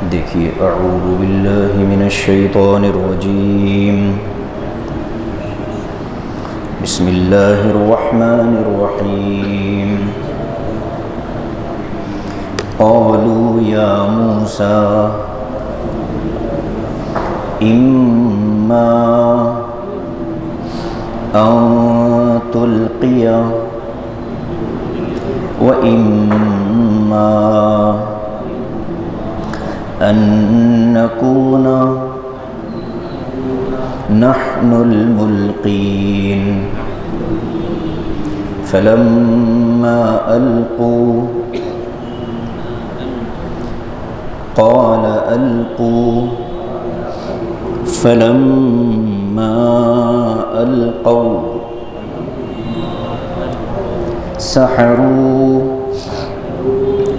دیکھیے اعوذ باللہ من الشیطان الرجیم بسم اللہ الرحمن الرحیم قالوا یا موسیٰ اما ان تلقی و اما أن نكون نحن الملقين فلما ألقوا قال ألقوا فلما ألقوا سحروا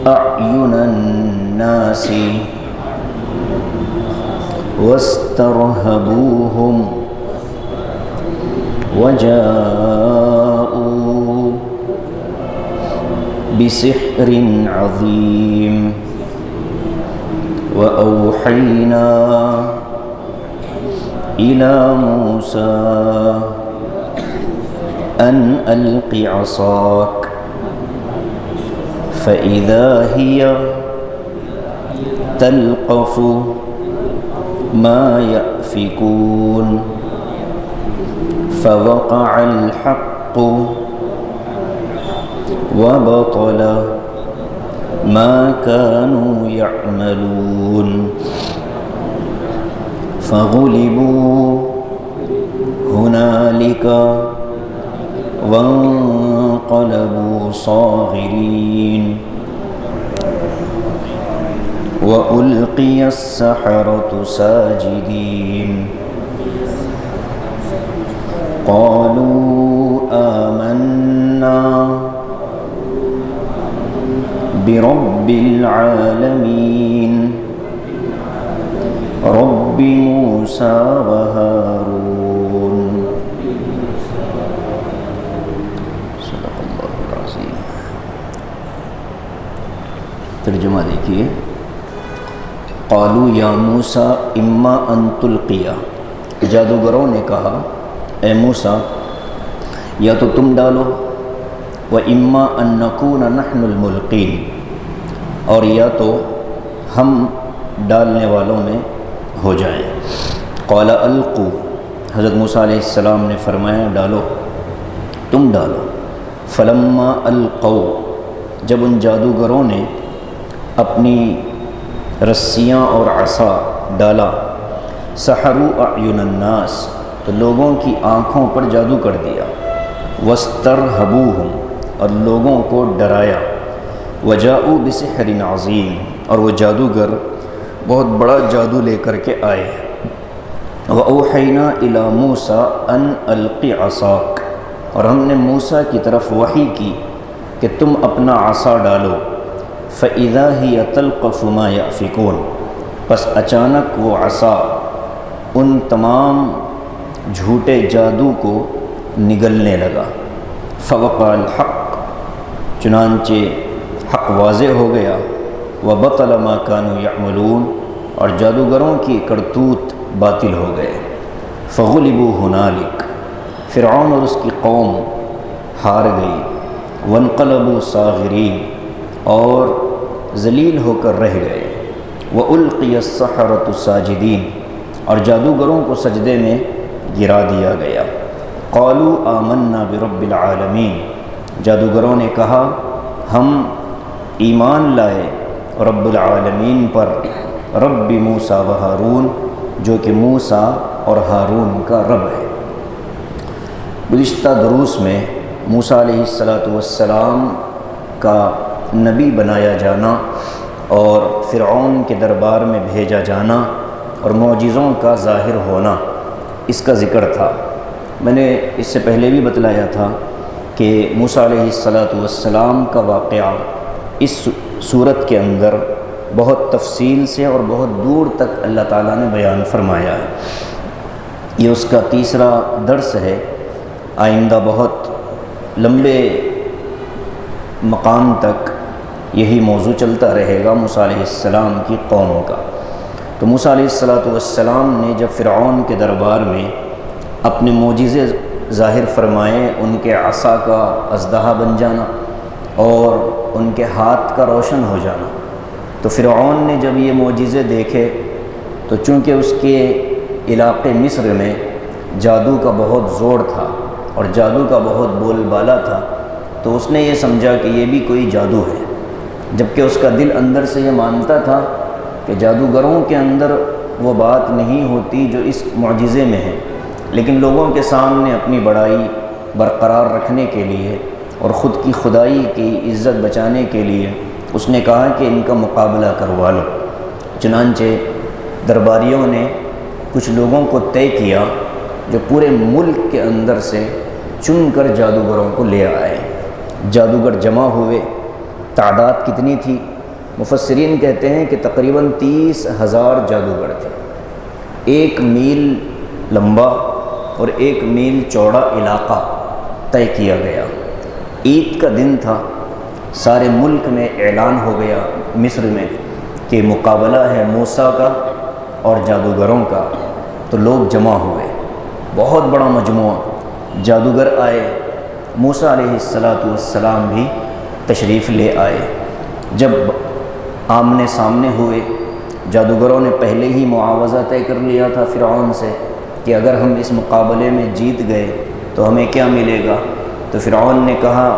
أعين الناس واسترهبوهم وجاءوا بسحر عظيم وأوحينا إلى موسى أن ألق عصاك فإذا هي تلقف ما يأفكون فوقع الحق وبطل ما كانوا يعملون فغلبوا هنالك وانقلبوا صاغرين وألقي السحرة ساجدين قالوا آمنا برب العالمين رب موسى وهارون صدق اللہ العظیم۔ ترجمہ دیکھیے، قالوا یا موسیٰ اما ان تلقیا، جادوگروں نے کہا اے موسیٰ یا تو تم ڈالو، و اما ان نکون نحن الملقین، اور یا تو ہم ڈالنے والوں میں ہو جائیں۔ قال القوا، حضرت موسیٰ علیہ السلام نے فرمایا ڈالو، تم ڈالو۔ فلما القوا، جب ان جادوگروں نے اپنی رسیاں اور عصا ڈالا، سحروا اعین الناس، تو لوگوں کی آنکھوں پر جادو کر دیا، واسترہبوہم، اور لوگوں کو ڈرایا، وجاءوا بسحر عظیم، اور وہ جادوگر بہت بڑا جادو لے کر کے آئے۔ وأوحینا الی موسیٰ ان الق عصاک، اور ہم نے موسیٰ کی طرف وحی کی کہ تم اپنا عصا ڈالو۔ فَإِذَا هِيَ تَلْقَفُ مَا يَأْفِكُونَ، پس اچانک وہ عصا ان تمام جھوٹے جادو کو نگلنے لگا۔ فَوَقَعَ الْحَقُّ، چنانچہ حق واضح ہو گیا، وَبَطَلَ مَا كَانُوا يَعْمَلُونَ، اور جادوگروں کی کرتوت باطل ہو گئے۔ فَغُلِبُوا هُنَالِكَ، فرعون اور اس کی قوم ہار گئی۔ وَانْقَلَبُوا صَاغِرِينَ، اور ذلیل ہو کر رہ گئے۔ وَأُلْقِيَ السَّحَرَةُ سَاجِدِينَ، اور جادوگروں کو سجدے میں گرا دیا گیا۔ قَالُوا آمَنَّا بِرَبِّ الْعَالَمِينَ، جادوگروں نے کہا ہم ایمان لائے رب العالمین پر، رب موسیٰ و ہارون، جو کہ موسیٰ اور ہارون کا رب ہے۔ گزشتہ دروس میں موسیٰ علیہ السلام کا نبی بنایا جانا اور فرعون کے دربار میں بھیجا جانا اور معجزوں کا ظاہر ہونا، اس کا ذکر تھا۔ میں نے اس سے پہلے بھی بتلایا تھا کہ موسیٰ علیہ السلام کا واقعہ اس صورت کے اندر بہت تفصیل سے اور بہت دور تک اللہ تعالیٰ نے بیان فرمایا ہے۔ یہ اس کا تیسرا درس ہے۔ آئندہ بہت لمبے مقام تک یہی موضوع چلتا رہے گا موسیٰ علیہ السلام کی قوم کا۔ تو موسیٰ علیہ السلام نے جب فرعون کے دربار میں اپنے معجزے ظاہر فرمائے، ان کے عصا کا اژدہا بن جانا اور ان کے ہاتھ کا روشن ہو جانا، تو فرعون نے جب یہ معجزے دیکھے تو چونکہ اس کے علاقے مصر میں جادو کا بہت زور تھا اور جادو کا بہت بول بالا تھا، تو اس نے یہ سمجھا کہ یہ بھی کوئی جادو ہے، جبکہ اس کا دل اندر سے یہ مانتا تھا کہ جادوگروں کے اندر وہ بات نہیں ہوتی جو اس معجزے میں ہے، لیکن لوگوں کے سامنے اپنی بڑائی برقرار رکھنے کے لیے اور خود کی خدائی کی عزت بچانے کے لیے اس نے کہا کہ ان کا مقابلہ کروا لو۔ چنانچہ درباریوں نے کچھ لوگوں کو طے کیا جو پورے ملک کے اندر سے چن کر جادوگروں کو لے آئے۔ جادوگر جمع ہوئے، تعداد کتنی تھی؟ مفسرین کہتے ہیں کہ تقریباً 30,000 جادوگر تھے۔ 1 میل لمبا اور 1 میل چوڑا علاقہ طے کیا گیا۔ عید کا دن تھا، سارے ملک میں اعلان ہو گیا مصر میں کہ مقابلہ ہے موسیٰ کا اور جادوگروں کا، تو لوگ جمع ہوئے، بہت بڑا مجموعہ، جادوگر آئے، موسیٰ علیہ السلام بھی تشریف لے آئے۔ جب آمنے سامنے ہوئے، جادوگروں نے پہلے ہی معاوضہ طے کر لیا تھا فرعون سے کہ اگر ہم اس مقابلے میں جیت گئے تو ہمیں کیا ملے گا؟ تو فرعون نے کہا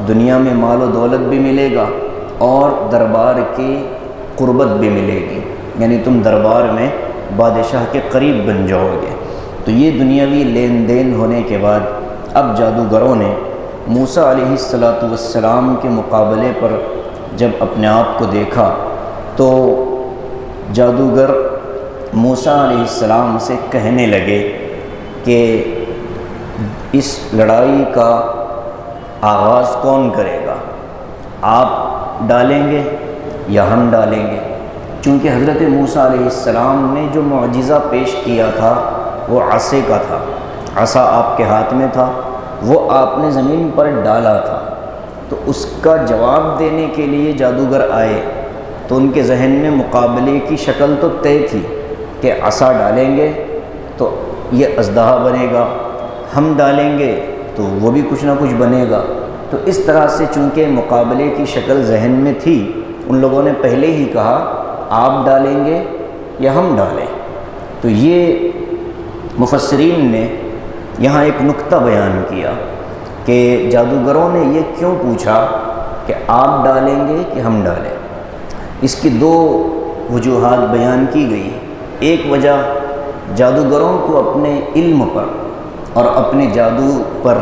دنیا میں مال و دولت بھی ملے گا اور دربار کی قربت بھی ملے گی، یعنی تم دربار میں بادشاہ کے قریب بن جاؤ گے۔ تو یہ دنیاوی لین دین ہونے کے بعد اب جادوگروں نے موسیٰ علیہ السلام کے مقابلے پر جب اپنے آپ کو دیکھا تو جادوگر موسیٰ علیہ السلام سے کہنے لگے کہ اس لڑائی کا آغاز کون کرے گا؟ آپ ڈالیں گے یا ہم ڈالیں گے؟ چونکہ حضرت موسیٰ علیہ السلام نے جو معجزہ پیش کیا تھا وہ عصے کا تھا، عصا آپ کے ہاتھ میں تھا، وہ آپ نے زمین پر ڈالا تھا، تو اس کا جواب دینے کے لیے جادوگر آئے تو ان کے ذہن میں مقابلے کی شکل تو طے تھی کہ عصا ڈالیں گے تو یہ اژدہا بنے گا، ہم ڈالیں گے تو وہ بھی کچھ نہ کچھ بنے گا۔ تو اس طرح سے چونکہ مقابلے کی شکل ذہن میں تھی، ان لوگوں نے پہلے ہی کہا آپ ڈالیں گے یا ہم ڈالیں۔ تو یہ مفسرین نے یہاں ایک نکتہ بیان کیا کہ جادوگروں نے یہ کیوں پوچھا کہ آپ ڈالیں گے کہ ہم ڈالیں۔ اس کی 2 وجوہات بیان کی گئی۔ ایک وجہ جادوگروں کو اپنے علم پر اور اپنے جادو پر،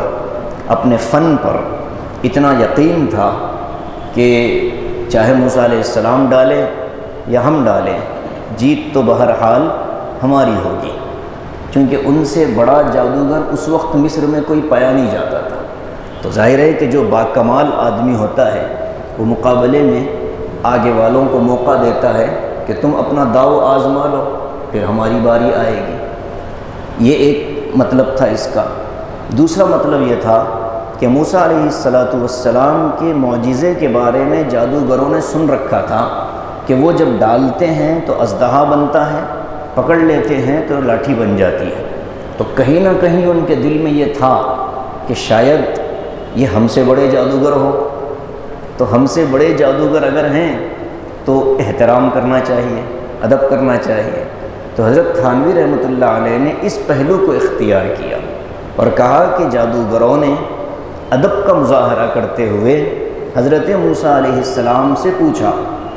اپنے فن پر اتنا یقین تھا کہ چاہے موسیٰ علیہ السلام ڈالے یا ہم ڈالیں، جیت تو بہرحال ہماری ہوگی، چونکہ ان سے بڑا جادوگر اس وقت مصر میں کوئی پایا نہیں جاتا تھا۔ تو ظاہر ہے کہ جو باکمال آدمی ہوتا ہے وہ مقابلے میں آگے والوں کو موقع دیتا ہے کہ تم اپنا داؤ آزما لو، پھر ہماری باری آئے گی۔ یہ ایک مطلب تھا اس کا۔ دوسرا مطلب یہ تھا کہ موسیٰ علیہ السلام کے معجزے کے بارے میں جادوگروں نے سن رکھا تھا کہ وہ جب ڈالتے ہیں تو اژدہا بنتا ہے، پکڑ لیتے ہیں تو لاٹھی بن جاتی ہے۔ تو کہیں نہ کہیں ان کے دل میں یہ تھا کہ شاید یہ ہم سے بڑے جادوگر ہو، تو ہم سے بڑے جادوگر اگر ہیں تو احترام کرنا چاہیے، ادب کرنا چاہیے۔ تو حضرت تھانوی رحمۃ اللہ علیہ نے اس پہلو کو اختیار کیا اور کہا کہ جادوگروں نے ادب کا مظاہرہ کرتے ہوئے حضرت موسیٰ علیہ السلام سے پوچھا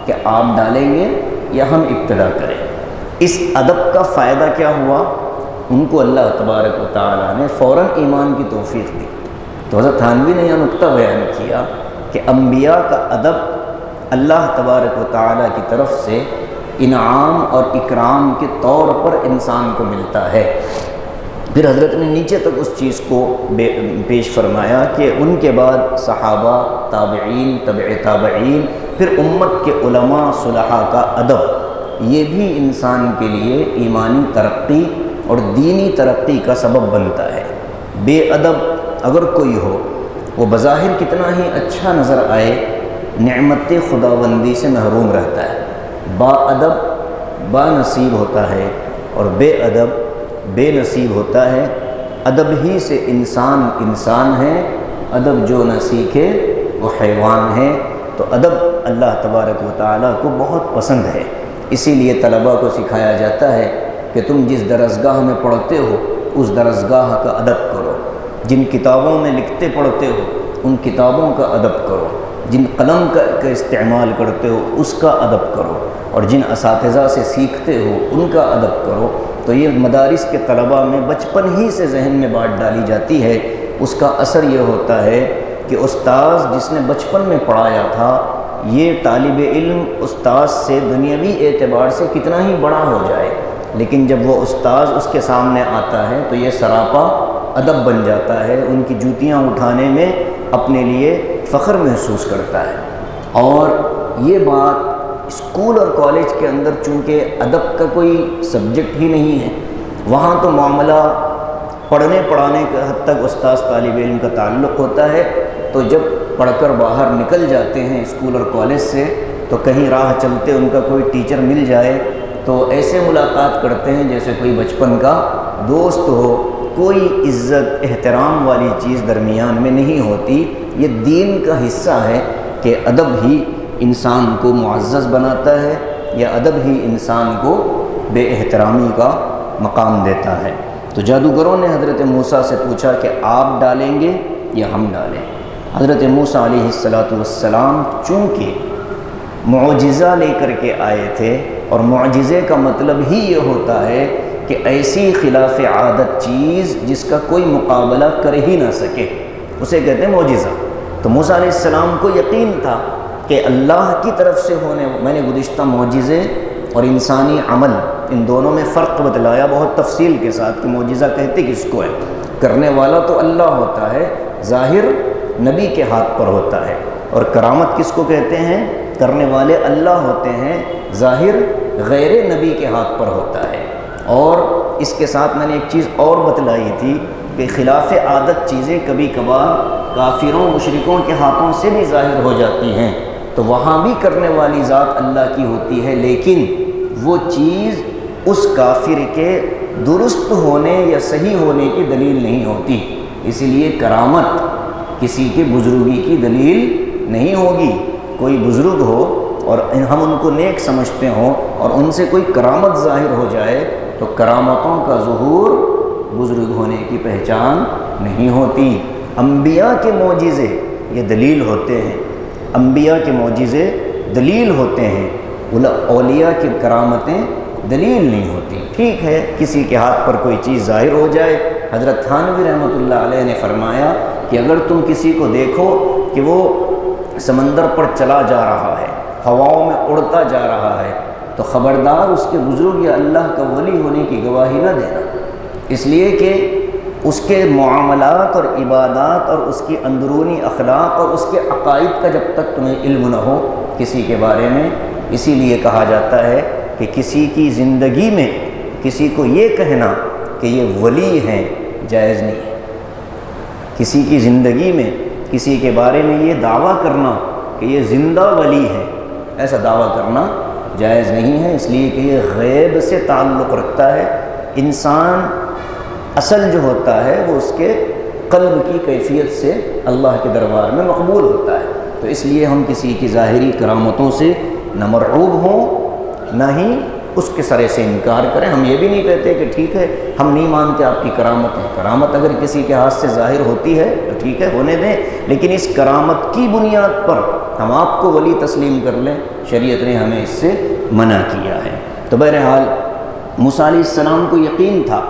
کہ آپ ڈالیں گے یا ہم ابتدا کریں۔ اس ادب کا فائدہ کیا ہوا؟ ان کو اللہ تبارک و تعالیٰ نے فوراً ایمان کی توفیق دی۔ تو حضرت تھانوی نے یہ نکتہ بیان کیا کہ انبیاء کا ادب اللہ تبارک و تعالیٰ کی طرف سے انعام اور اکرام کے طور پر انسان کو ملتا ہے۔ پھر حضرت نے نیچے تک اس چیز کو پیش فرمایا کہ ان کے بعد صحابہ، تابعین، تبع تابعین، پھر امت کے علماء صلحاء کا ادب، یہ بھی انسان کے لیے ایمانی ترقی اور دینی ترقی کا سبب بنتا ہے۔ بے ادب اگر کوئی ہو، وہ بظاہر کتنا ہی اچھا نظر آئے، نعمت خداوندی سے محروم رہتا ہے۔ با ادب با نصیب ہوتا ہے اور بے ادب بے نصیب ہوتا ہے۔ ادب ہی سے انسان انسان ہے، ادب جو نہ سیکھے وہ حیوان ہے۔ تو ادب اللہ تبارک و تعالیٰ کو بہت پسند ہے، اسی لیے طلباء کو سکھایا جاتا ہے کہ تم جس درسگاہ میں پڑھتے ہو اس درسگاہ کا ادب کرو، جن کتابوں میں لکھتے پڑھتے ہو ان کتابوں کا ادب کرو، جن قلم کا استعمال کرتے ہو اس کا ادب کرو، اور جن اساتذہ سے سیکھتے ہو ان کا ادب کرو۔ تو یہ مدارس کے طلباء میں بچپن ہی سے ذہن میں بات ڈالی جاتی ہے۔ اس کا اثر یہ ہوتا ہے کہ استاذ جس نے بچپن میں پڑھایا تھا، یہ طالب علم استاذ سے دنیاوی اعتبار سے کتنا ہی بڑا ہو جائے، لیکن جب وہ استاذ اس کے سامنے آتا ہے تو یہ سراپا ادب بن جاتا ہے، ان کی جوتیاں اٹھانے میں اپنے لیے فخر محسوس کرتا ہے۔ اور یہ بات اسکول اور کالج کے اندر چونکہ ادب کا کوئی سبجیکٹ ہی نہیں ہے، وہاں تو معاملہ پڑھنے پڑھانے کے حد تک استاذ طالب علم کا تعلق ہوتا ہے۔ تو جب پڑھ کر باہر نکل جاتے ہیں اسکول اور کالج سے، تو کہیں راہ چلتے ان کا کوئی ٹیچر مل جائے تو ایسے ملاقات کرتے ہیں جیسے کوئی بچپن کا دوست ہو، کوئی عزت احترام والی چیز درمیان میں نہیں ہوتی۔ یہ دین کا حصہ ہے کہ ادب ہی انسان کو معزز بناتا ہے، یا ادب ہی انسان کو بے احترامی کا مقام دیتا ہے۔ تو جادوگروں نے حضرت موسیٰ سے پوچھا کہ آپ ڈالیں گے یا ہم ڈالیں؟ حضرت موسیٰ علیہ السلام چونکہ معجزہ لے کر کے آئے تھے، اور معجزے کا مطلب ہی یہ ہوتا ہے کہ ایسی خلاف عادت چیز جس کا کوئی مقابلہ کر ہی نہ سکے، اسے کہتے ہیں معجزہ۔ تو موسیٰ علیہ السلام کو یقین تھا کہ اللہ کی طرف سے ہونے، میں نے گزشتہ معجزے اور انسانی عمل ان دونوں میں فرق بتلایا بہت تفصیل کے ساتھ کہ معجزہ کہتے کس کو ہے۔ کرنے والا تو اللہ ہوتا ہے، ظاہر نبی کے ہاتھ پر ہوتا ہے، اور کرامت کس کو کہتے ہیں؟ کرنے والے اللہ ہوتے ہیں، ظاہر غیر نبی کے ہاتھ پر ہوتا ہے۔ اور اس کے ساتھ میں نے ایک چیز اور بتلائی تھی کہ خلاف عادت چیزیں کبھی کبھار کافروں مشرکوں کے ہاتھوں سے بھی ظاہر ہو جاتی ہیں، تو وہاں بھی کرنے والی ذات اللہ کی ہوتی ہے، لیکن وہ چیز اس کافر کے درست ہونے یا صحیح ہونے کی دلیل نہیں ہوتی۔ اسی لیے کرامت کسی کے بزرگی کی دلیل نہیں ہوگی۔ کوئی بزرگ ہو اور ہم ان کو نیک سمجھتے ہوں اور ان سے کوئی کرامت ظاہر ہو جائے تو کرامتوں کا ظہور بزرگ ہونے کی پہچان نہیں ہوتی۔ انبیاء کے معجزے یہ دلیل ہوتے ہیں، انبیاء کے معجزے دلیل ہوتے ہیں، اولیاء کی کرامتیں دلیل نہیں ہوتی۔ ٹھیک ہے، کسی کے ہاتھ پر کوئی چیز ظاہر ہو جائے، حضرت تھانوی رحمۃ اللہ علیہ نے فرمایا کہ اگر تم کسی کو دیکھو کہ وہ سمندر پر چلا جا رہا ہے، ہواؤں میں اڑتا جا رہا ہے، تو خبردار اس کے بزرگ یا اللہ کا ولی ہونے کی گواہی نہ دینا، اس لیے کہ اس کے معاملات اور عبادات اور اس کی اندرونی اخلاق اور اس کے عقائد کا جب تک تمہیں علم نہ ہو کسی کے بارے میں۔ اسی لیے کہا جاتا ہے کہ کسی کی زندگی میں کسی کو یہ کہنا کہ یہ ولی ہیں جائز نہیں ہے۔ کسی کی زندگی میں کسی کے بارے میں یہ دعویٰ کرنا کہ یہ زندہ ولی ہے، ایسا دعویٰ کرنا جائز نہیں ہے، اس لیے کہ یہ غیب سے تعلق رکھتا ہے۔ انسان اصل جو ہوتا ہے وہ اس کے قلب کی کیفیت سے اللہ کے دربار میں مقبول ہوتا ہے۔ تو اس لیے ہم کسی کی ظاہری کرامتوں سے نہ مرعوب ہوں نہ ہی اس کے سرے سے انکار کریں۔ ہم یہ بھی نہیں کہتے کہ ٹھیک ہے ہم نہیں مانتے آپ کی کرامت ہے، کرامت اگر کسی کے ہاتھ سے ظاہر ہوتی ہے تو ٹھیک ہے ہونے دیں، لیکن اس کرامت کی بنیاد پر ہم آپ کو ولی تسلیم کر لیں، شریعت نے ہمیں اس سے منع کیا ہے۔ تو بہرحال موسیٰ علیہ السلام کو یقین تھا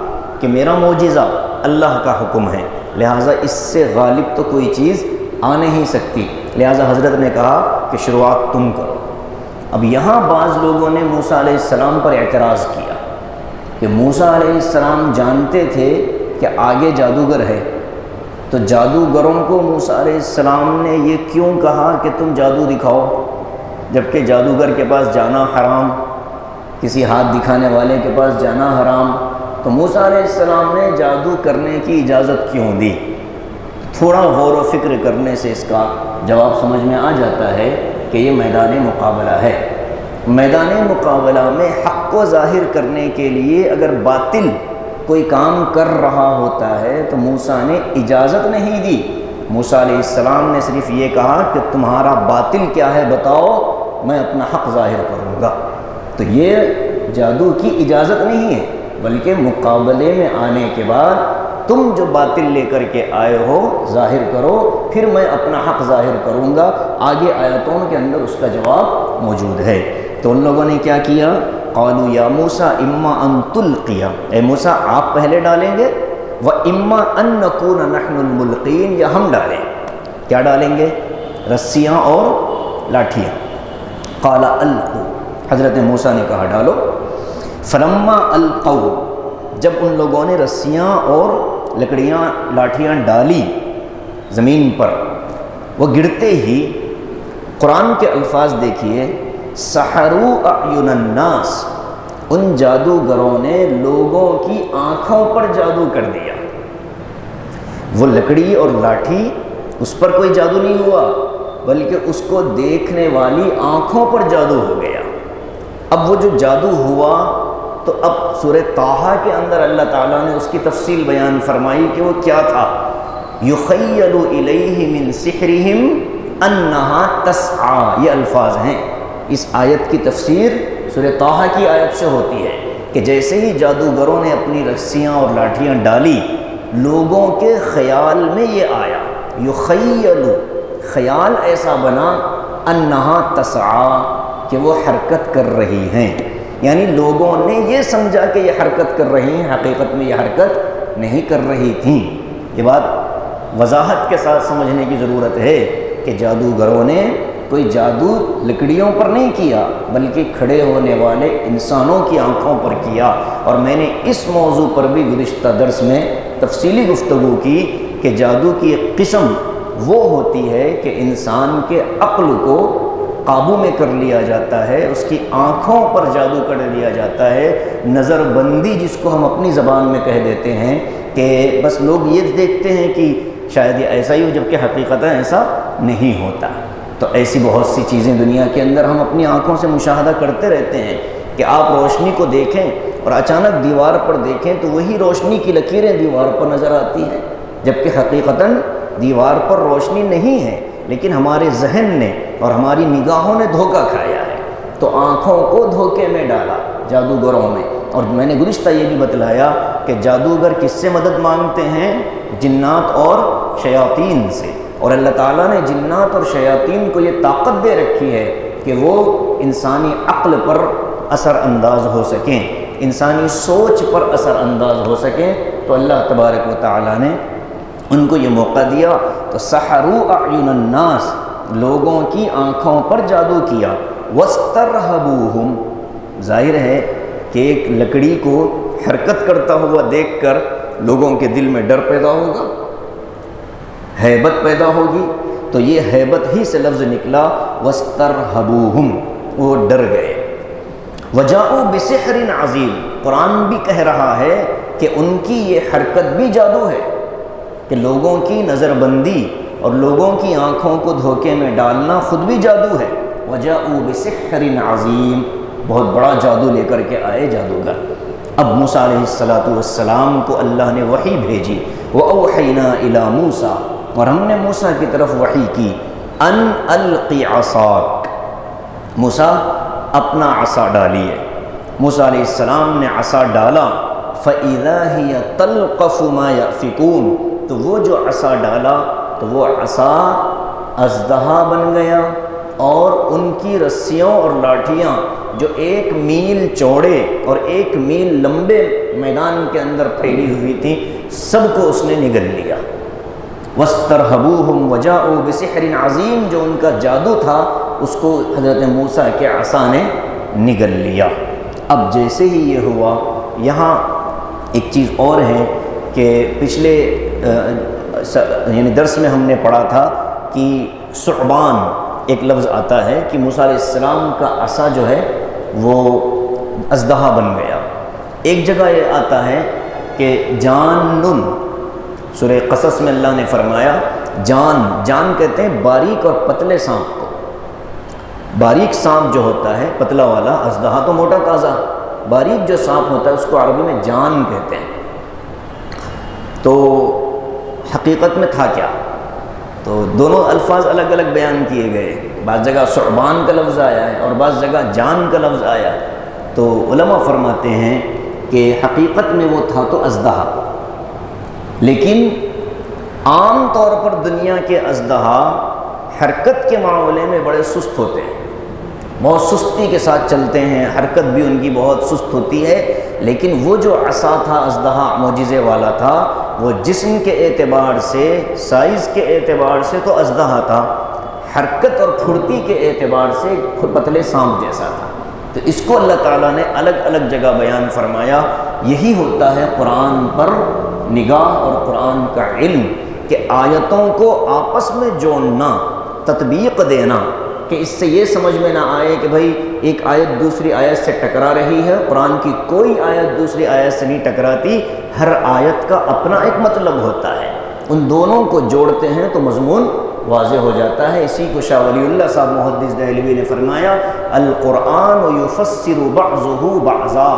کہ میرا معجزہ اللہ کا حکم ہے، لہٰذا اس سے غالب تو کوئی چیز آ نہیں سکتی، لہٰذا حضرت نے کہا کہ شروعات تم کرو۔ اب یہاں بعض لوگوں نے موسیٰ علیہ السلام پر اعتراض کیا کہ موسیٰ علیہ السلام جانتے تھے کہ آگے جادوگر ہے، تو جادوگروں کو موسیٰ علیہ السلام نے یہ کیوں کہا کہ تم جادو دکھاؤ، جبکہ جادوگر کے پاس جانا حرام، کسی ہاتھ دکھانے والے کے پاس جانا حرام، تو موسیٰ علیہ السلام نے جادو کرنے کی اجازت کیوں دی؟ تھوڑا غور و فکر کرنے سے اس کا جواب سمجھ میں آ جاتا ہے کہ یہ میدان مقابلہ ہے۔ میدان مقابلہ میں حق کو ظاہر کرنے کے لیے اگر باطل کوئی کام کر رہا ہوتا ہے تو موسیٰ نے اجازت نہیں دی۔ موسیٰ علیہ السلام نے صرف یہ کہا کہ تمہارا باطل کیا ہے بتاؤ، میں اپنا حق ظاہر کروں گا۔ تو یہ جادو کی اجازت نہیں ہے، بلکہ مقابلے میں آنے کے بعد تم جو باطل لے کر کے آئے ہو ظاہر کرو، پھر میں اپنا حق ظاہر کروں گا۔ آگے آیتوں کے اندر اس کا جواب موجود ہے۔ تو ان لوگوں نے کیا کیا؟ قالوا یا موسیٰ اما ان تلقیا، اے موسیٰ آپ پہلے ڈالیں گے، وَإِمَّا أَن نَّكُونَ نَحْنُ الْمُلْقِينَ، یا ہم ڈالیں۔ کیا ڈالیں گے؟ رسیاں اور لاٹھیاں۔ قَالَ أَلْقُوا، حضرت موسیٰ نے کہا ڈالو۔ فَلَمَّا أَلْقَوْا، جب ان لوگوں نے رسیاں اور لکڑیاں لاٹھیاں ڈالی زمین پر، وہ گرتے ہی قرآن کے الفاظ دیکھیے، سحروا اعین الناس، ان جادوگروں نے لوگوں کی آنکھوں پر جادو کر دیا۔ وہ لکڑی اور لاٹھی، اس پر کوئی جادو نہیں ہوا، بلکہ اس کو دیکھنے والی آنکھوں پر جادو ہو گیا۔ اب وہ جو جادو ہوا تو اب سورہ طٰہٰ کے اندر اللہ تعالیٰ نے اس کی تفصیل بیان فرمائی کہ وہ کیا تھا۔ یخیل الیہ من سحرہم انہا تسعی، یہ الفاظ ہیں۔ اس آیت کی تفسیر سورہ طٰہٰ کی آیت سے ہوتی ہے کہ جیسے ہی جادوگروں نے اپنی رسیاں اور لاٹھیاں ڈالی، لوگوں کے خیال میں یہ آیا، یخیل، خیال ایسا بنا، انہا تسعی، کہ وہ حرکت کر رہی ہیں۔ یعنی لوگوں نے یہ سمجھا کہ یہ حرکت کر رہی ہیں، حقیقت میں یہ حرکت نہیں کر رہی تھیں۔ یہ بات وضاحت کے ساتھ سمجھنے کی ضرورت ہے کہ جادوگروں نے کوئی جادو لکڑیوں پر نہیں کیا، بلکہ کھڑے ہونے والے انسانوں کی آنکھوں پر کیا۔ اور میں نے اس موضوع پر بھی گزشتہ درس میں تفصیلی گفتگو کی کہ جادو کی ایک قسم وہ ہوتی ہے کہ انسان کے عقل کو قابو میں کر لیا جاتا ہے، اس کی آنکھوں پر جادو کر لیا جاتا ہے۔ نظر بندی جس کو ہم اپنی زبان میں کہہ دیتے ہیں کہ بس لوگ یہ دیکھتے ہیں کہ شاید یہ ایسا ہی ہو، جبکہ حقیقتاً ایسا نہیں ہوتا۔ تو ایسی بہت سی چیزیں دنیا کے اندر ہم اپنی آنکھوں سے مشاہدہ کرتے رہتے ہیں کہ آپ روشنی کو دیکھیں اور اچانک دیوار پر دیکھیں تو وہی روشنی کی لکیریں دیوار پر نظر آتی ہیں، جبکہ حقیقتاً دیوار پر روشنی نہیں ہے، لیکن ہمارے ذہن نے اور ہماری نگاہوں نے دھوکہ کھایا ہے، تو آنکھوں کو دھوکے میں ڈالا جادوگروں میں۔ اور میں نے گزشتہ یہ بھی بتلایا کہ جادوگر کس سے مدد مانگتے ہیں؟ جنات اور شیاطین سے۔ اور اللہ تعالیٰ نے جنات اور شیاطین کو یہ طاقت دے رکھی ہے کہ وہ انسانی عقل پر اثر انداز ہو سکیں، انسانی سوچ پر اثر انداز ہو سکیں، تو اللہ تبارک و تعالیٰ نے ان کو یہ موقع دیا۔ تو سحروا اعین الناس، لوگوں کی آنکھوں پر جادو کیا۔ واسترہبوہم، ظاہر ہے کہ ایک لکڑی کو حرکت کرتا ہوا دیکھ کر لوگوں کے دل میں ڈر پیدا ہوگا، ہیبت پیدا ہوگی، تو یہ ہیبت ہی سے لفظ نکلا واسترہبوہم، وہ ڈر گئے۔ وجاءوا بسحر عظیم، قرآن بھی کہہ رہا ہے کہ ان کی یہ حرکت بھی جادو ہے، کہ لوگوں کی نظر بندی اور لوگوں کی آنکھوں کو دھوکے میں ڈالنا خود بھی جادو ہے۔ وجاءوا بسحر عظیم، بہت بڑا جادو لے کر کے آئے جادوگر۔ اب موسیٰ علیہ السلام کو اللہ نے وحی بھیجی، وَأَوْحَيْنَا إِلَى مُوسَىٰ، اور ہم نے موسیٰ کی طرف وحی کی، ان القی عصاک، موسیٰ اپنا عصا ڈالیے۔ موسیٰ علیہ السلام نے عصا ڈالا، فَإِذَا هِيَ تَلْقَفُ مَا يَأْفِكُونَ، تو وہ جو عصا ڈالا تو وہ عصا اژدہا بن گیا، اور ان کی رسیوں اور لاٹھیاں جو 1 میل چوڑے اور 1 میل لمبے میدان کے اندر پھیلی ہوئی تھیں، سب کو اس نے نگل لیا۔ وَاسْتَرْهَبُوهُمْ وَجَاءُوا بِسِحْرٍ عَظِيمٍ، جو ان کا جادو تھا اس کو حضرت موسیٰ کے عصا نے نگل لیا۔ اب جیسے ہی یہ ہوا، یہاں ایک چیز اور ہے کہ پچھلے یعنی درس میں ہم نے پڑھا تھا کہ ثعبان ایک لفظ آتا ہے کہ موسیٰ علیہ السلام کا عصا جو ہے وہ اژدہا بن گیا۔ ایک جگہ یہ آتا ہے کہ جانن، سورہ قصص میں اللہ نے فرمایا جان کہتے ہیں باریک اور پتلے سانپ کو، باریک سانپ جو ہوتا ہے پتلا والا، اژدہا تو موٹا تازہ، باریک جو سانپ ہوتا ہے اس کو عربی میں جان کہتے ہیں۔ تو حقیقت میں تھا کیا؟ تو دونوں الفاظ الگ الگ بیان کیے گئے، بعض جگہ ثعبان کا لفظ آیا ہے اور بعض جگہ جان کا لفظ آیا۔ تو علماء فرماتے ہیں کہ حقیقت میں وہ تھا تو اژدہا، لیکن عام طور پر دنیا کے اژدہا حرکت کے معاملے میں بڑے سست ہوتے ہیں، بہت سستی کے ساتھ چلتے ہیں، حرکت بھی ان کی بہت سست ہوتی ہے۔ لیکن وہ جو عصا تھا اژدہا معجزے والا تھا، وہ جسم کے اعتبار سے، سائز کے اعتبار سے تو اژدہا تھا، حرکت اور پھرتی کے اعتبار سے پتلے سانپ جیسا تھا۔ تو اس کو اللہ تعالیٰ نے الگ الگ جگہ بیان فرمایا۔ یہی ہوتا ہے قرآن پر نگاہ اور قرآن کا علم، کہ آیتوں کو آپس میں جوڑنا، تطبیق دینا، کہ اس سے یہ سمجھ میں نہ آئے کہ بھائی ایک آیت دوسری آیت سے ٹکرا رہی ہے۔ قرآن کی کوئی آیت دوسری آیت سے نہیں ٹکراتی، ہر آیت کا اپنا ایک مطلب ہوتا ہے، ان دونوں کو جوڑتے ہیں تو مضمون واضح ہو جاتا ہے۔ اسی کو شاہ ولی اللہ صاحب محدث دہلوی نے فرمایا القرآن یفسر بعضہ بعضا،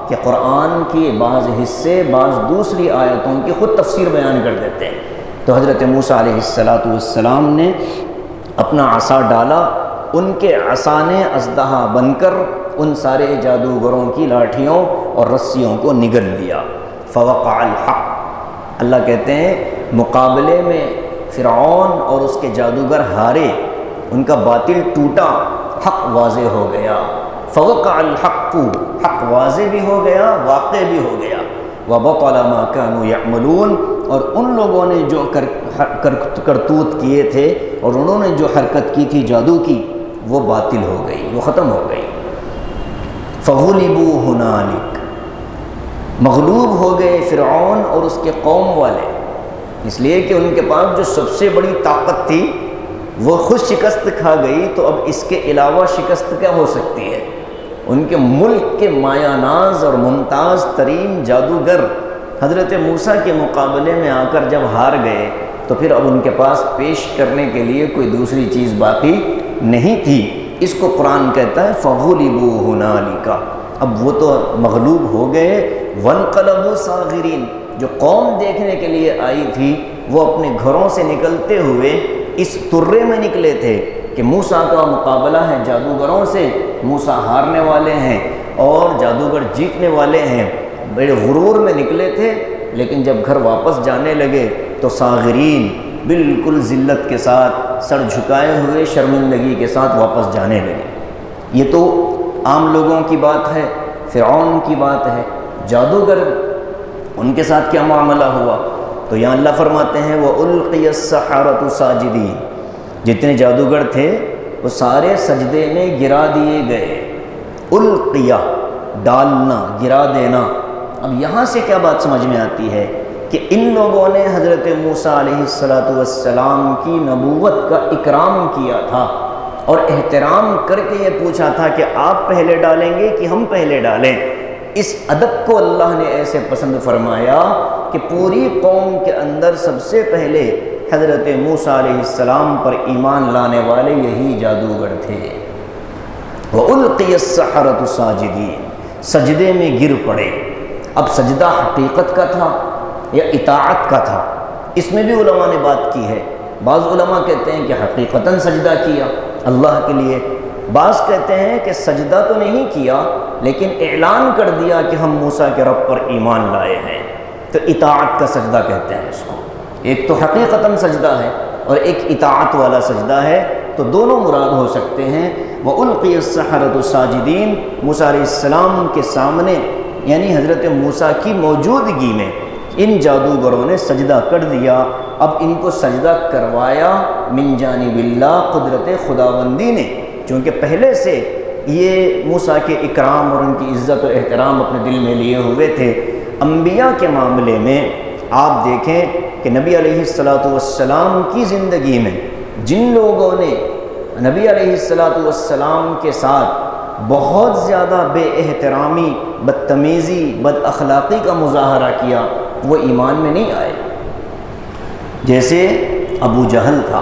کہ قرآن کے بعض حصے بعض دوسری آیتوں کی خود تفسیر بیان کر دیتے ہیں۔ تو حضرت موسیٰ علیہ السلام نے اپنا عصا ڈالا، ان کے عصا نے اژدہا بن کر ان سارے جادوگروں کی لاٹھیوں اور رسیوں کو نگل لیا۔ فوقع الحق، اللہ کہتے ہیں مقابلے میں فرعون اور اس کے جادوگر ہارے، ان کا باطل ٹوٹا، حق واضح ہو گیا۔ فوقع الحق، حق واضح بھی ہو گیا، واقع بھی ہو گیا۔ وبطل ما كانوا يعملون، اور ان لوگوں نے جو کرتوت کیے تھے اور انہوں نے جو حرکت کی تھی جادو کی، وہ باطل ہو گئی، وہ ختم ہو گئی۔ فغلبوا هنالك، مغلوب ہو گئے فرعون اور اس کے قوم والے، اس لیے کہ ان کے پاس جو سب سے بڑی طاقت تھی وہ خود شکست کھا گئی، تو اب اس کے علاوہ شکست کیا ہو سکتی ہے؟ ان کے ملک کے مایہ ناز اور ممتاز ترین جادوگر حضرت موسیٰ کے مقابلے میں آ کر جب ہار گئے، تو پھر اب ان کے پاس پیش کرنے کے لیے کوئی دوسری چیز باقی نہیں تھی۔ اس کو قرآن کہتا ہے فغلبوا هنالك، اب وہ تو مغلوب ہو گئے۔ وانقلبوا صاغرین، جو قوم دیکھنے کے لیے آئی تھی وہ اپنے گھروں سے نکلتے ہوئے اس طرے میں نکلے تھے کہ موسیٰ کا مقابلہ ہے جادوگروں سے، موسیٰ ہارنے والے ہیں اور جادوگر جیتنے والے ہیں، بڑے غرور میں نکلے تھے۔ لیکن جب گھر واپس جانے لگے تو صاغرین، بالکل ذلت کے ساتھ، سر جھکائے ہوئے شرمندگی کے ساتھ واپس جانے لگے۔ یہ تو عام لوگوں کی بات ہے، فرعون کی بات ہے، جادوگر ان کے ساتھ کیا معاملہ ہوا؟ تو یہاں اللہ فرماتے ہیں وَأُلْقِيَ السَّحَرَةُ سَاجِدِينَ، جتنے جادوگر تھے وہ سارے سجدے میں گرا دیے گئے۔ القیہ، ڈالنا، گرا دینا۔ اب یہاں سے کیا بات سمجھ میں آتی ہے کہ ان لوگوں نے حضرت موسیٰ علیہ السلام کی نبوت کا اکرام کیا تھا اور احترام کر کے یہ پوچھا تھا کہ آپ پہلے ڈالیں گے کہ ہم پہلے ڈالیں۔ اس ادب کو اللہ نے ایسے پسند فرمایا کہ پوری قوم کے اندر سب سے پہلے حضرت موسیٰ علیہ السلام پر ایمان لانے والے یہی جادوگر تھے۔ وَأُلْقِيَ السَّحَرَةُ سَاجِدِينَ، سجدے میں گر پڑے۔ اب سجدہ حقیقت کا تھا یا اطاعت کا تھا؟ اس میں بھی علماء نے بات کی ہے۔ بعض علماء کہتے ہیں کہ حقیقتاً سجدہ کیا اللہ کے لیے، بعض کہتے ہیں کہ سجدہ تو نہیں کیا لیکن اعلان کر دیا کہ ہم موسیٰ کے رب پر ایمان لائے ہیں، تو اطاعت کا سجدہ کہتے ہیں اس کو۔ ایک تو حقیقتاً سجدہ ہے اور ایک اطاعت والا سجدہ ہے، تو دونوں مراد ہو سکتے ہیں۔ وَأُلْقِيَ السَّحَرَةُ سَاجِدِينَ، موسیٰ علیہ السلام کے سامنے یعنی حضرت موسیٰ کی موجودگی میں ان جادوگروں نے سجدہ کر دیا۔ اب ان کو سجدہ کروایا من جانب اللہ، قدرت خداوندی نے، چونکہ پہلے سے یہ موسیٰ کے اکرام اور ان کی عزت و احترام اپنے دل میں لیے ہوئے تھے۔ انبیاء کے معاملے میں آپ دیکھیں کہ نبی علیہ السلام کی زندگی میں جن لوگوں نے نبی علیہ السلام کے ساتھ بہت زیادہ بے احترامی، بدتمیزی، بد اخلاقی کا مظاہرہ کیا، وہ ایمان میں نہیں آئے۔ جیسے ابو جہل تھا،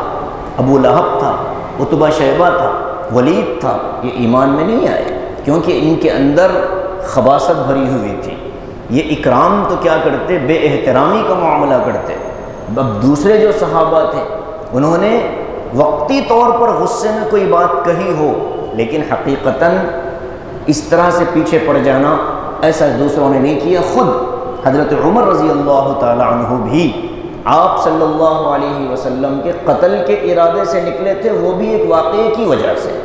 ابو لہب تھا، عتبہ شیبہ تھا، ولید تھا، یہ ایمان میں نہیں آئے کیونکہ ان کے اندر خباثت بھری ہوئی تھی۔ یہ اکرام تو کیا کرتے، بے احترامی کا معاملہ کرتے۔ اب دوسرے جو صحابہ تھے انہوں نے وقتی طور پر غصے میں کوئی بات کہی ہو، لیکن حقیقتاً اس طرح سے پیچھے پڑ جانا ایسا دوسروں نے نہیں کیا۔ خود حضرت عمر رضی اللہ تعالی عنہ بھی آپ صلی اللہ علیہ وسلم کے قتل کے ارادے سے نکلے تھے، وہ بھی ایک واقعے کی وجہ سے۔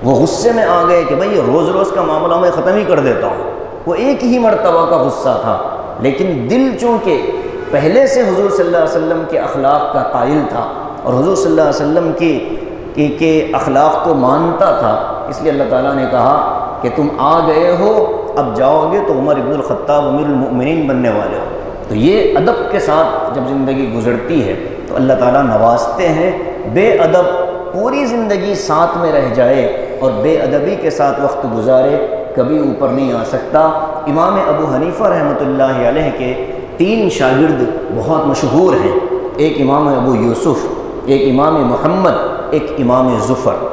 وہ غصے میں آ گئے کہ بھئی روز روز کا معاملہ میں ختم ہی کر دیتا ہوں، وہ ایک ہی مرتبہ کا غصہ تھا، لیکن دل چونکہ پہلے سے حضور صلی اللہ علیہ وسلم کے اخلاق کا قائل تھا اور حضور صلی اللہ علیہ وسلم کے اخلاق کو مانتا تھا، اس لیے اللہ تعالیٰ نے کہا کہ تم آ گئے ہو، اب جاؤ گے تو عمر ابن الخطاب امیر المؤمنین بننے والے ہو۔ تو یہ ادب کے ساتھ جب زندگی گزرتی ہے تو اللہ تعالیٰ نوازتے ہیں۔ بے ادب پوری زندگی ساتھ میں رہ جائے اور بے ادبی کے ساتھ وقت گزارے، کبھی اوپر نہیں آ سکتا۔ امام ابو حنیفہ رحمۃ اللہ علیہ کے 3 شاگرد بہت مشہور ہیں، ایک امام ابو یوسف، ایک امام محمد، ایک امام ظفر،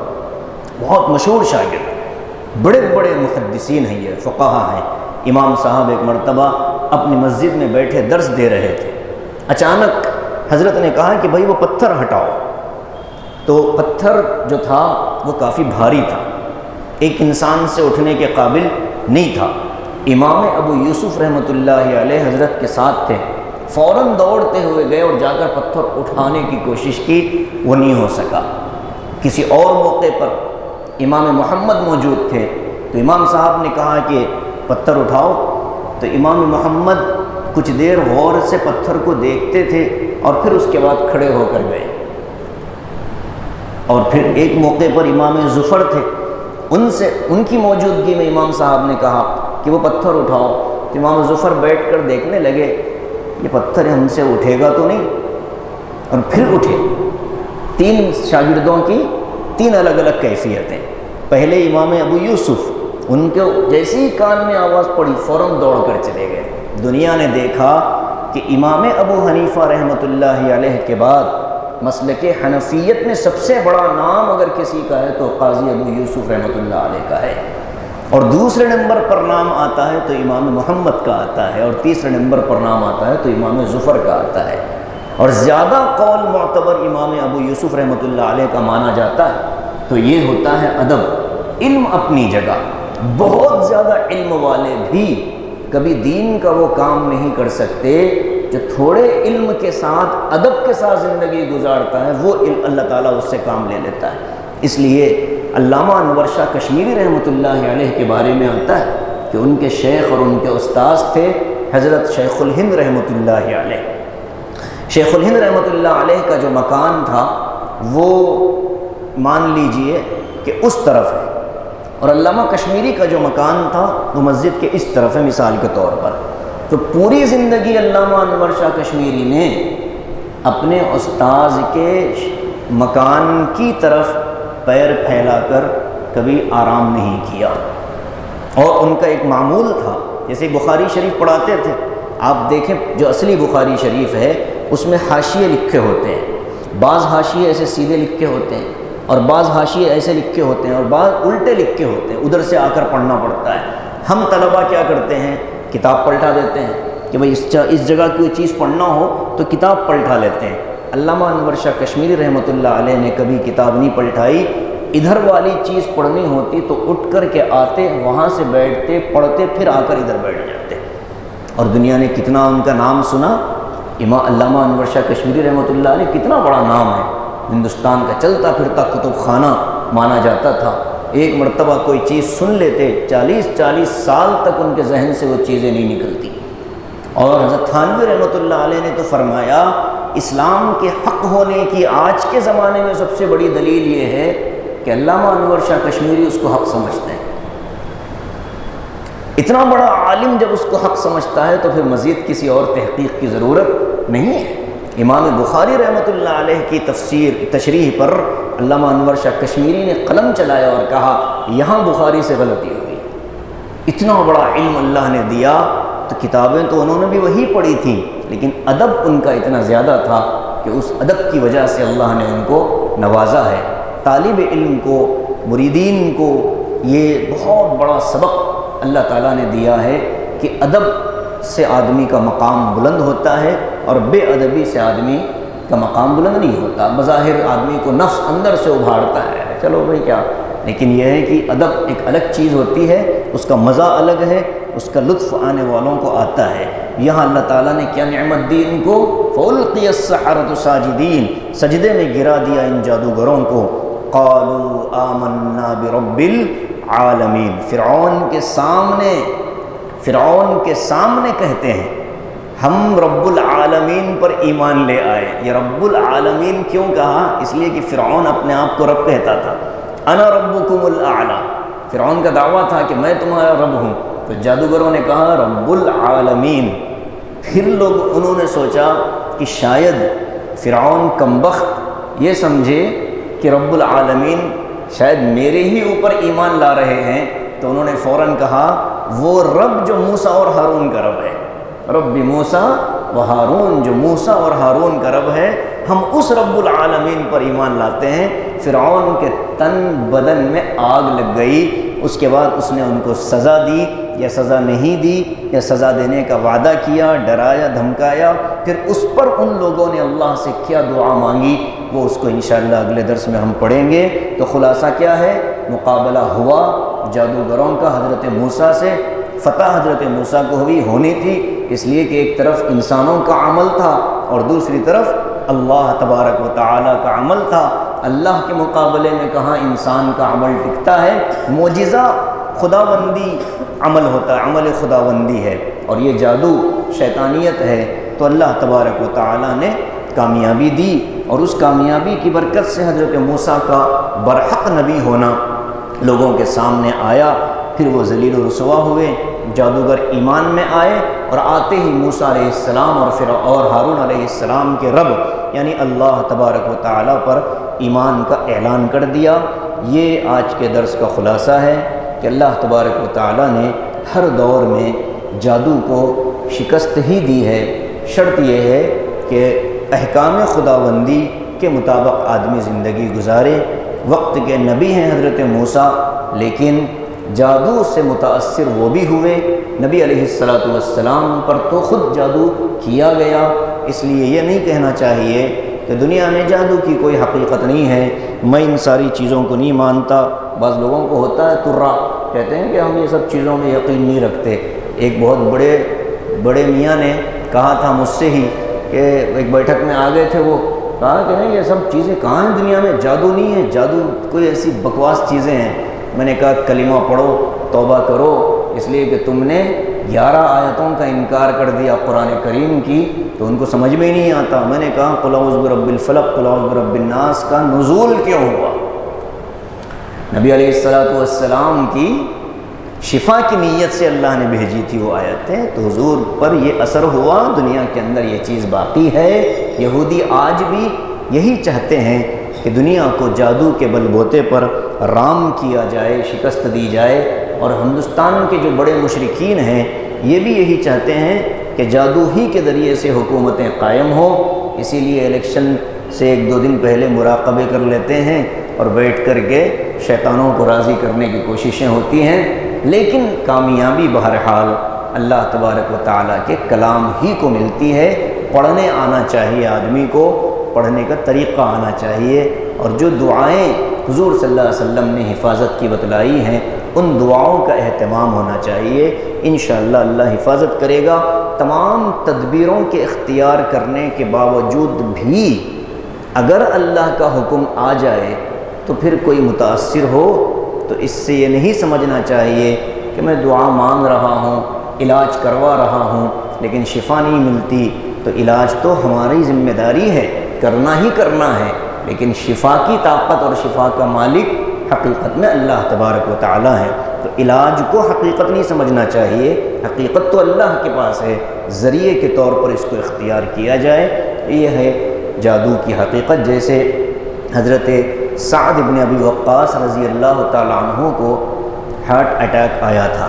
بہت مشہور شاگرد، بڑے بڑے محدثین ہیں، یہ فقہا ہیں۔ امام صاحب ایک مرتبہ اپنی مسجد میں بیٹھے درس دے رہے تھے، اچانک حضرت نے کہا کہ بھائی وہ پتھر ہٹاؤ، تو پتھر جو تھا وہ کافی بھاری تھا، ایک انسان سے اٹھنے کے قابل نہیں تھا۔ امام ابو یوسف رحمۃ اللہ علیہ حضرت کے ساتھ تھے، فوراً دوڑتے ہوئے گئے اور جا کر پتھر اٹھانے کی کوشش کی، وہ نہیں ہو سکا۔ کسی اور موقع پر امام محمد موجود تھے تو امام صاحب نے کہا کہ پتھر اٹھاؤ، تو امام محمد کچھ دیر غور سے پتھر کو دیکھتے تھے اور پھر اس کے بعد کھڑے ہو کر گئے۔ اور پھر ایک موقع پر امام ظفر تھے، ان کی موجودگی میں امام صاحب نے کہا کہ وہ پتھر اٹھاؤ، تو امام ظفر بیٹھ کر دیکھنے لگے یہ پتھر ہم سے اٹھے گا تو نہیں، اور پھر اٹھے۔ 3 شاگردوں کی 3 الگ الگ کیفیتیں۔ پہلے امام ابو یوسف، ان کے جیسے ہی کان میں آواز پڑی فوراً دوڑ کر چلے گئے۔ دنیا نے دیکھا کہ امام ابو حنیفہ رحمۃ اللہ علیہ کے بعد مسلک حنفیت میں سب سے بڑا نام اگر کسی کا ہے تو قاضی ابو یوسف رحمۃ اللہ علیہ کا ہے، اور دوسرے نمبر پر نام آتا ہے تو امام محمد کا آتا ہے، اور تیسرے نمبر پر نام آتا ہے تو امام ظفر کا آتا ہے، اور زیادہ قول معتبر امام ابو یوسف رحمۃ اللہ علیہ کا مانا جاتا ہے۔ تو یہ ہوتا ہے ادب۔ علم اپنی جگہ، بہت زیادہ علم والے بھی کبھی دین کا وہ کام نہیں کر سکتے، جو تھوڑے علم کے ساتھ ادب کے ساتھ زندگی گزارتا ہے وہ اللہ تعالیٰ اس سے کام لے لیتا ہے۔ اس لیے علامہ انور شاہ کشمیری رحمۃ اللہ علیہ کے بارے میں آتا ہے کہ ان کے شیخ اور ان کے استاذ تھے حضرت شیخ الہند رحمۃ اللہ علیہ۔ شیخ الہند رحمۃ اللہ علیہ کا جو مکان تھا وہ مان لیجئے کہ اس طرف ہے، اور علامہ کشمیری کا جو مکان تھا وہ مسجد کے اس طرف ہے، مثال کے طور پر۔ تو پوری زندگی علامہ انور شاہ کشمیری نے اپنے استاذ کے مکان کی طرف پیر پھیلا کر کبھی آرام نہیں کیا، اور ان کا ایک معمول تھا، جیسے بخاری شریف پڑھاتے تھے، آپ دیکھیں جو اصلی بخاری شریف ہے اس میں حاشیے لکھے ہوتے ہیں، بعض حاشیے ایسے سیدھے لکھے ہوتے ہیں اور بعض حاشیے ایسے لکھے ہوتے ہیں اور بعض الٹے لکھے ہوتے ہیں، ادھر سے آ کر پڑھنا پڑتا ہے۔ ہم طلبہ کیا کرتے ہیں، کتاب پلٹا دیتے ہیں کہ بھئی اس جگہ کوئی چیز پڑھنا ہو تو کتاب پلٹا لیتے ہیں۔ علامہ انور شاہ کشمیری رحمۃ اللہ علیہ نے کبھی کتاب نہیں پلٹائی، ادھر والی چیز پڑھنی ہوتی تو اٹھ کر کے آتے، وہاں سے بیٹھتے، پڑھتے، پھر آ کر ادھر بیٹھ جاتے، اور دنیا نے کتنا ان کا نام سنا۔ علامہ انور شاہ کشمیری رحمۃ اللہ علیہ کتنا بڑا نام ہے، ہندوستان کا چلتا پھرتا کتب خانہ مانا جاتا تھا۔ ایک مرتبہ کوئی چیز سن لیتے، 40 سال تک ان کے ذہن سے وہ چیزیں نہیں نکلتی۔ اور حضرت تھانوی رحمۃ اللہ علیہ نے تو فرمایا اسلام کے حق ہونے کی آج کے زمانے میں سب سے بڑی دلیل یہ ہے کہ علامہ انور شاہ کشمیری اس کو حق سمجھتے ہیں۔ اتنا بڑا عالم جب اس کو حق سمجھتا ہے تو پھر مزید کسی اور تحقیق کی ضرورت نہیں ہے۔ امام بخاری رحمۃ اللہ علیہ کی تشریح پر علامہ انور شاہ کشمیری نے قلم چلایا اور کہا یہاں بخاری سے غلطی ہوئی۔ اتنا بڑا علم اللہ نے دیا، تو کتابیں تو انہوں نے بھی وہی پڑھی تھیں، لیکن ادب ان کا اتنا زیادہ تھا کہ اس ادب کی وجہ سے اللہ نے ان کو نوازا ہے۔ طالب علم کو مریدین کو یہ بہت بڑا سبق اللہ تعالیٰ نے دیا ہے کہ ادب سے آدمی کا مقام بلند ہوتا ہے اور بے ادبی سے آدمی کا مقام بلند نہیں ہوتا۔ بظاہر آدمی کو نفس اندر سے ابھارتا ہے، چلو بھائی کیا، لیکن یہ ہے کہ ادب ایک الگ چیز ہوتی ہے، اس کا مزہ الگ ہے، اس کا لطف آنے والوں کو آتا ہے۔ یہاں اللہ تعالیٰ نے کیا نعمت دی ان کو، فَأُلْقِيَ السَّحَرَةُ سَاجِدِينَ، سجدے میں گرا دیا ان جادوگروں کو۔ قَالُوا آمَنَّا بِرَبِّ الْعَالَمِينَ، فرعون کے سامنے کہتے ہیں ہم رب العالمین پر ایمان لے آئے۔ یہ رب العالمین کیوں کہا؟ اس لیے کہ فرعون اپنے آپ کو رب کہتا تھا، انا ربکم الاعلی، فرعون کا دعویٰ تھا کہ میں تمہارا رب ہوں، تو جادوگروں نے کہا رب العالمین۔ پھر انہوں نے سوچا کہ شاید فرعون کمبخت یہ سمجھے کہ رب العالمین شاید میرے ہی اوپر ایمان لا رہے ہیں، تو انہوں نے فوراً کہا وہ رب جو موسیٰ اور ہارون کا رب ہے، رب موسیٰ و ہارون، جو موسیٰ اور ہارون کا رب ہے، ہم اس رب العالمین پر ایمان لاتے ہیں۔ فرعون کے تن بدن میں آگ لگ گئی۔ اس کے بعد اس نے ان کو سزا دی یا سزا نہیں دی، یا سزا دینے کا وعدہ کیا، ڈرایا دھمکایا، پھر اس پر ان لوگوں نے اللہ سے کیا دعا مانگی، وہ اس کو انشاءاللہ اگلے درس میں ہم پڑھیں گے۔ تو خلاصہ کیا ہے، مقابلہ ہوا جادوگروں کا حضرت موسیٰ سے، فتح حضرت موسیٰ کو ہونی تھی، اس لیے کہ ایک طرف انسانوں کا عمل تھا اور دوسری طرف اللہ تبارک و تعالیٰ کا عمل تھا۔ اللہ کے مقابلے میں کہاں انسان کا عمل ٹکتا ہے، معجزہ خداوندی عمل ہوتا ہے، عمل خداوندی ہے، اور یہ جادو شیطانیت ہے۔ تو اللہ تبارک و تعالیٰ نے کامیابی دی، اور اس کامیابی کی برکت سے حضرت موسیٰ کا برحق نبی ہونا لوگوں کے سامنے آیا۔ پھر وہ ذلیل و رسوا ہوئے، جادوگر ایمان میں آئے، اور آتے ہی موسیٰ علیہ السلام اور ہارون علیہ السلام کے رب یعنی اللہ تبارک و تعالیٰ پر ایمان کا اعلان کر دیا۔ یہ آج کے درس کا خلاصہ ہے کہ اللہ تبارک و تعالیٰ نے ہر دور میں جادو کو شکست ہی دی ہے۔ شرط یہ ہے کہ احکام خداوندی کے مطابق آدمی زندگی گزارے۔ وقت کے نبی ہیں حضرت موسیٰ، لیکن جادو سے متاثر وہ بھی ہوئے۔ نبی علیہ السلام پر تو خود جادو کیا گیا، اس لیے یہ نہیں کہنا چاہیے کہ دنیا میں جادو کی کوئی حقیقت نہیں ہے، میں ان ساری چیزوں کو نہیں مانتا۔ بعض لوگوں کو ہوتا ہے ترا، کہتے ہیں کہ ہم یہ سب چیزوں میں یقین نہیں رکھتے۔ ایک بہت بڑے میاں نے کہا تھا مجھ سے ہی کہ ایک بیٹھک میں آ گئے تھے، وہ کہا کہ نہیں یہ سب چیزیں کہاں ہیں دنیا میں، جادو نہیں ہے، جادو کوئی ایسی بکواس چیزیں ہیں۔ میں نے کہا کلمہ پڑھو، توبہ کرو، اس لیے کہ تم نے 11 آیتوں کا انکار کر دیا قرآن کریم کی، تو ان کو سمجھ میں ہی نہیں آتا۔ میں نے کہا قل اعوذ برب الفلق قل اعوذ برب الناس کا نزول کیوں ہوا؟ نبی علیہ السلام کی شفا کی نیت سے اللہ نے بھیجی تھی وہ آیتیں، تو حضور پر یہ اثر ہوا، دنیا کے اندر یہ چیز باقی ہے۔ یہودی آج بھی یہی چاہتے ہیں کہ دنیا کو جادو کے بل بوتے پر رام کیا جائے، شکست دی جائے، اور ہندوستان کے جو بڑے مشرکین ہیں یہ بھی یہی چاہتے ہیں کہ جادو ہی کے ذریعے سے حکومتیں قائم ہوں۔ اسی لیے الیکشن سے 1-2 دن پہلے مراقبے کر لیتے ہیں اور بیٹھ کر کے شیطانوں کو راضی کرنے کی کوششیں ہوتی ہیں، لیکن کامیابی بہرحال اللہ تبارک و تعالیٰ کے کلام ہی کو ملتی ہے۔ پڑھنے آنا چاہیے آدمی کو، پڑھنے کا طریقہ آنا چاہیے، اور جو دعائیں حضور صلی اللہ علیہ وسلم نے حفاظت کی بتلائی ہیں ان دعاؤں کا اہتمام ہونا چاہیے۔ انشاءاللہ اللہ حفاظت کرے گا۔ تمام تدبیروں کے اختیار کرنے کے باوجود بھی اگر اللہ کا حکم آ جائے تو پھر کوئی متاثر ہو تو اس سے یہ نہیں سمجھنا چاہیے کہ میں دعا مانگ رہا ہوں، علاج کروا رہا ہوں، لیکن شفا نہیں ملتی، تو علاج تو ہماری ذمہ داری ہے، کرنا ہی کرنا ہے، لیکن شفا کی طاقت اور شفا کا مالک حقیقت میں اللہ تبارک و تعالیٰ ہے۔ تو علاج کو حقیقت نہیں سمجھنا چاہیے، حقیقت تو اللہ کے پاس ہے، ذریعے کے طور پر اس کو اختیار کیا جائے۔ یہ ہے جادو کی حقیقت۔ جیسے حضرت سعد بن ابی وقاص رضی اللہ تعالیٰ عنہ کو ہارٹ اٹیک آیا تھا،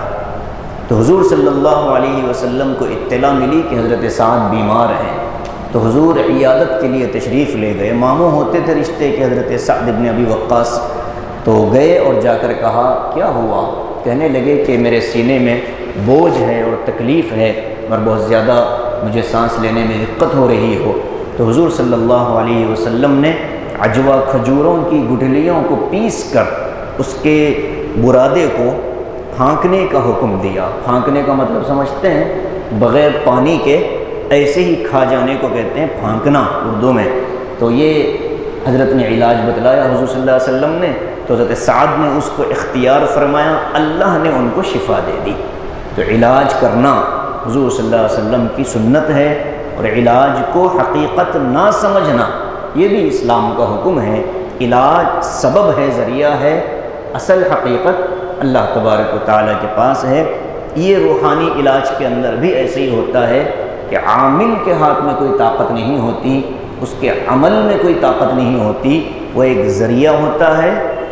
تو حضور صلی اللہ علیہ وسلم کو اطلاع ملی کہ حضرت سعد بیمار ہیں، تو حضور عیادت کے لیے تشریف لے گئے۔ ماموں ہوتے تھے رشتے کے حضرت سعد بن ابی وقاص، تو گئے اور جا کر کہا کیا ہوا؟ کہنے لگے کہ میرے سینے میں بوجھ ہے اور تکلیف ہے اور بہت زیادہ مجھے سانس لینے میں دقت ہو رہی ہو۔ تو حضور صلی اللہ علیہ وسلم نے عجوہ کھجوروں کی گٹھلیوں کو پیس کر اس کے برادے کو پھانکنے کا حکم دیا۔ پھانکنے کا مطلب سمجھتے ہیں؟ بغیر پانی کے ایسے ہی کھا جانے کو کہتے ہیں پھانکنا اردو میں۔ تو یہ حضرت نے علاج بتلایا حضور صلی اللہ علیہ وسلم نے، تو حضرت سعد نے اس کو اختیار فرمایا، اللہ نے ان کو شفا دے دی۔ تو علاج کرنا حضور صلی اللہ علیہ وسلم کی سنت ہے، اور علاج کو حقیقت نہ سمجھنا یہ بھی اسلام کا حکم ہے۔ علاج سبب ہے، ذریعہ ہے، اصل حقیقت اللہ تبارک و تعالیٰ کے پاس ہے۔ یہ روحانی علاج کے اندر بھی ایسے ہی ہوتا ہے کہ عامل کے ہاتھ میں کوئی طاقت نہیں ہوتی، اس کے عمل میں کوئی طاقت نہیں ہوتی، وہ ایک ذریعہ ہوتا ہے،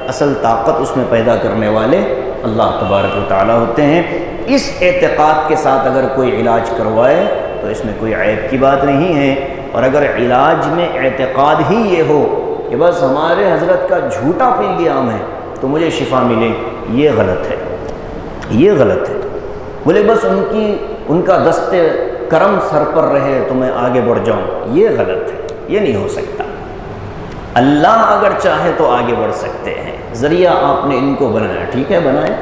اصل طاقت اس میں پیدا کرنے والے اللہ تبارک و تعالیٰ ہوتے ہیں۔ اس اعتقاد کے ساتھ اگر کوئی علاج کروائے تو اس میں کوئی عیب کی بات نہیں ہے، اور اگر علاج میں اعتقاد ہی یہ ہو کہ بس ہمارے حضرت کا جھوٹا پیلیام ہے تو مجھے شفا ملے، یہ غلط ہے، یہ غلط ہے۔ بولے بس ان کا دست کرم سر پر رہے تو میں آگے بڑھ جاؤں، یہ غلط ہے، یہ نہیں ہو سکتا۔ اللہ اگر چاہے تو آگے بڑھ سکتے ہیں، ذریعہ آپ نے ان کو بنایا، ٹھیک ہے بنائے،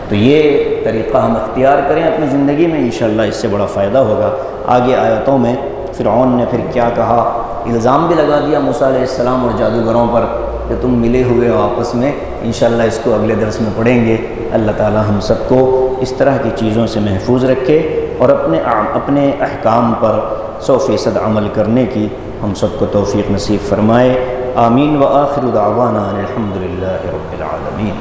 تو یہ طریقہ ہم اختیار کریں اپنی زندگی میں، انشاءاللہ اس سے بڑا فائدہ ہوگا۔ آگے آیتوں میں فرعون نے پھر کیا کہا، الزام بھی لگا دیا موسیٰ علیہ السلام اور جادوگروں پر کہ تم ملے ہوئے ہو آپس میں۔ انشاءاللہ اس کو اگلے درس میں پڑھیں گے۔ اللہ تعالی ہم سب کو اس طرح کی چیزوں سے محفوظ رکھے اور اپنے احکام پر 100% عمل کرنے کی ہم سب کو توفیق نصیب فرمائے۔ آمین۔ وآخر دعوانا الحمدللہ رب العالمین۔